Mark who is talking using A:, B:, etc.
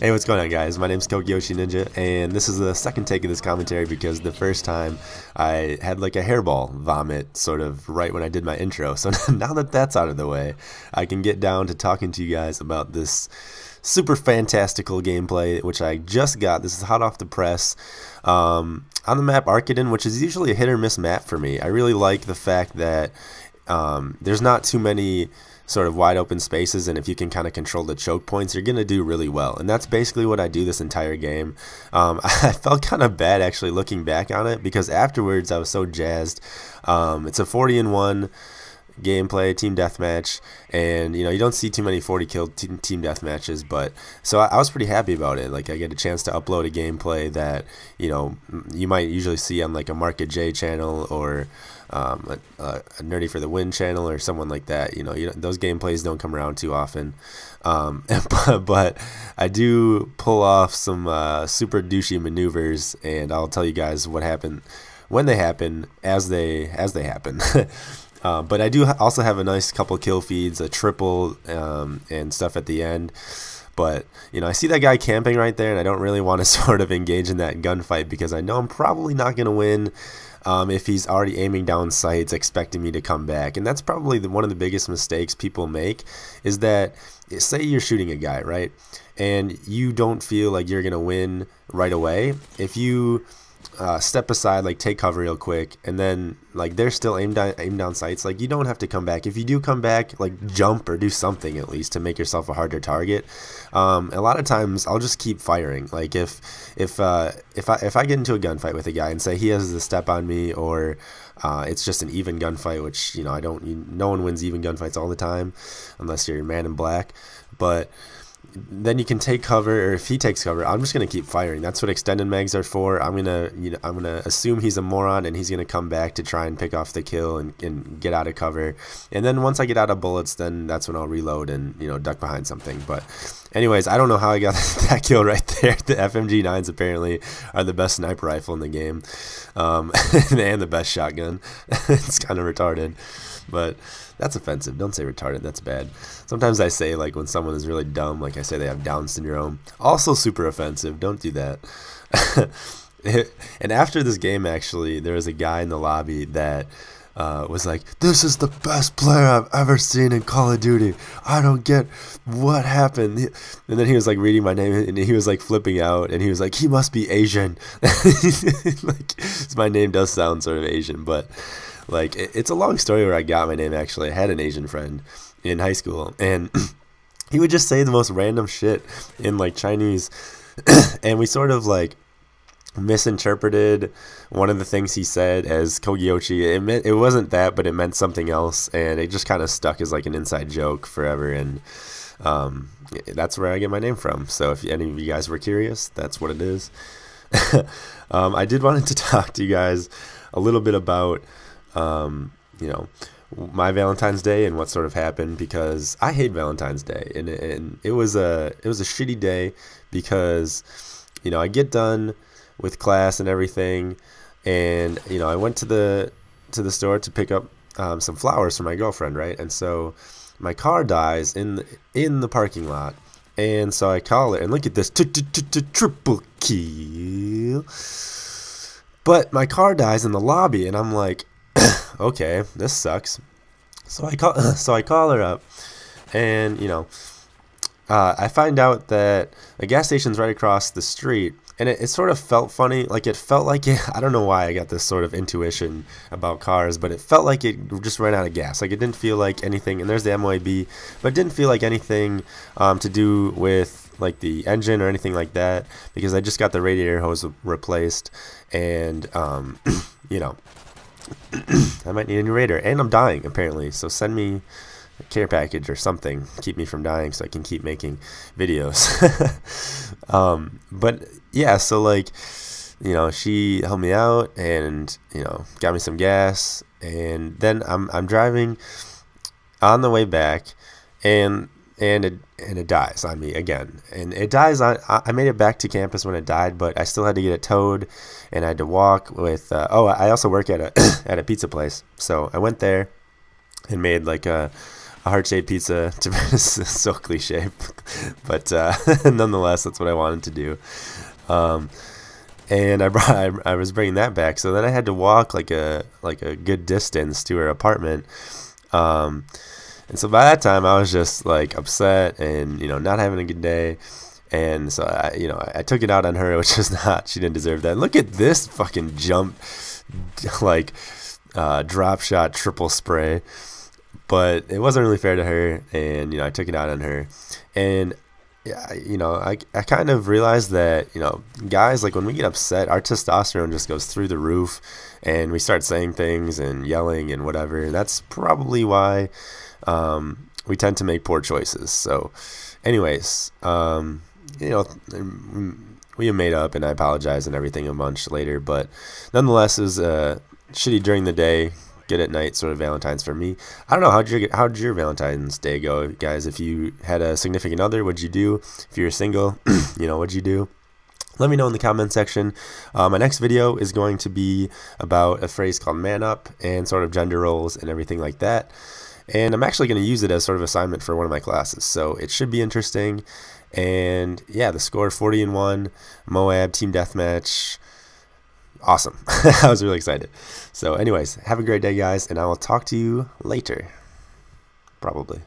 A: Hey, what's going on, guys? My name's xKogyochiNinja, and this is the second take of this commentary because the first time I had like a hairball vomit sort of right when I did my intro. So now that that's out of the way, I can get down to talking to you guys about this super fantastical gameplay, which I just got. This is hot off the press. On the map Arkaden, which is usually a hit or miss map for me. I really like the fact that there's not too many sort of wide open spaces, and if you can kind of control the choke points, you're gonna do really well. And that's basically what I do this entire game. I felt kind of bad actually looking back on it because afterwards I was so jazzed. It's a 40-1 gameplay team deathmatch, and you don't see too many 40 kill team deathmatches, but so I was pretty happy about it. Like, I get a chance to upload a gameplay that you might usually see on like a Market J channel or a Nerdy for the Win channel or someone like that. Those gameplays don't come around too often, but I do pull off some super douchey maneuvers, and I'll tell you guys what happened when they happen as they happen. But I do also have a nice couple kill feeds, a triple and stuff at the end. But I see that guy camping right there, and I don't really want to sort of engage in that gunfight because I know I'm probably not going to win if he's already aiming down sights expecting me to come back. And that's probably one of the biggest mistakes people make, is that say you're shooting a guy, right, and you don't feel like you're going to win right away. If you step aside, like take cover real quick, and then like they're still aim down sights, like you don't have to come back. If you do come back, like jump or do something at least to make yourself a harder target. A lot of times I'll just keep firing. Like if I get into a gunfight with a guy and say he has the step on me, or it's just an even gunfight, which no one wins even gunfights all the time unless you're Man in Black, but then you can take cover, or if he takes cover, I'm just gonna keep firing. That's what extended mags are for. I'm gonna assume he's a moron, and he's gonna come back to try and pick off the kill and get out of cover. And then once I get out of bullets, then that's when I'll reload and duck behind something. But anyways, I don't know how I got that kill right there. The FMG9s apparently are the best sniper rifle in the game, and the best shotgun. It's kind of retarded, but that's offensive. Don't say retarded. That's bad. Sometimes I say, like, when someone is really dumb, like I say they have Down syndrome. Also super offensive. Don't do that. And after this game, actually, there was a guy in the lobby that was like, "This is the best player I've ever seen in Call of Duty. I don't get what happened." And then he was like reading my name, and he was like flipping out, and he was like, "He must be Asian." Like, my name does sound sort of Asian, but like, it's a long story where I got my name. Actually, I had an Asian friend in high school, and he would just say the most random shit in like Chinese, and we sort of like misinterpreted one of the things he said as Kogyochi. It wasn't that, but it meant something else, and it just kind of stuck as like an inside joke forever. And that's where I get my name from. So if any of you guys were curious, that's what it is. I did wanted to talk to you guys a little bit about my Valentine's Day and what sort of happened, because I hate Valentine's Day, and it was a shitty day because I get done with class and everything, and I went to the store to pick up some flowers for my girlfriend, right? And so my car dies in the parking lot, and so I call her, and look at this, triple kill. But my car dies in the lobby, and I'm like, okay, this sucks. So I call her up, and I find out that a gas station's right across the street, and it sort of felt funny. Like, it felt like I don't know why I got this sort of intuition about cars, but it felt like it just ran out of gas. Like, it didn't feel like anything, and there's the M.O.A.B, but it didn't feel like anything to do with like the engine or anything like that, because I just got the radiator hose replaced, and I might need a new radiator, and I'm dying apparently, so send me a care package or something, keep me from dying so I can keep making videos. But yeah, so like she helped me out and got me some gas, and then I'm driving on the way back, and it dies on me again. And it dies on, I made it back to campus when it died, but I still had to get it towed, and I had to walk with I also work at a at a pizza place, so I went there and made like a a heart-shaped pizza. So cliche, but nonetheless, that's what I wanted to do. And I was bringing that back, so then I had to walk like a good distance to her apartment. And so by that time, I was just like upset and not having a good day. And so I took it out on her, which is not, she didn't deserve that. Look at this fucking jump, like drop shot triple spray. But it wasn't really fair to her, and I took it out on her. And yeah, I kind of realized that guys, like when we get upset, our testosterone just goes through the roof, and we start saying things and yelling and whatever. That's probably why we tend to make poor choices. So, anyways, we made up, and I apologize and everything a bunch later. But nonetheless, it was shitty during the day, good at night sort of Valentine's for me. I don't know, how'd your Valentine's Day go, guys? If you had a significant other, what'd you do? If you're single, what'd you do? Let me know in the comment section. My next video is going to be about a phrase called man up and sort of gender roles and everything like that. And I'm actually going to use it as sort of assignment for one of my classes, so it should be interesting. And yeah, the score 40-1, M.O.A.B team deathmatch. Awesome. I was really excited. So anyways, have a great day, guys, and I will talk to you later. Probably.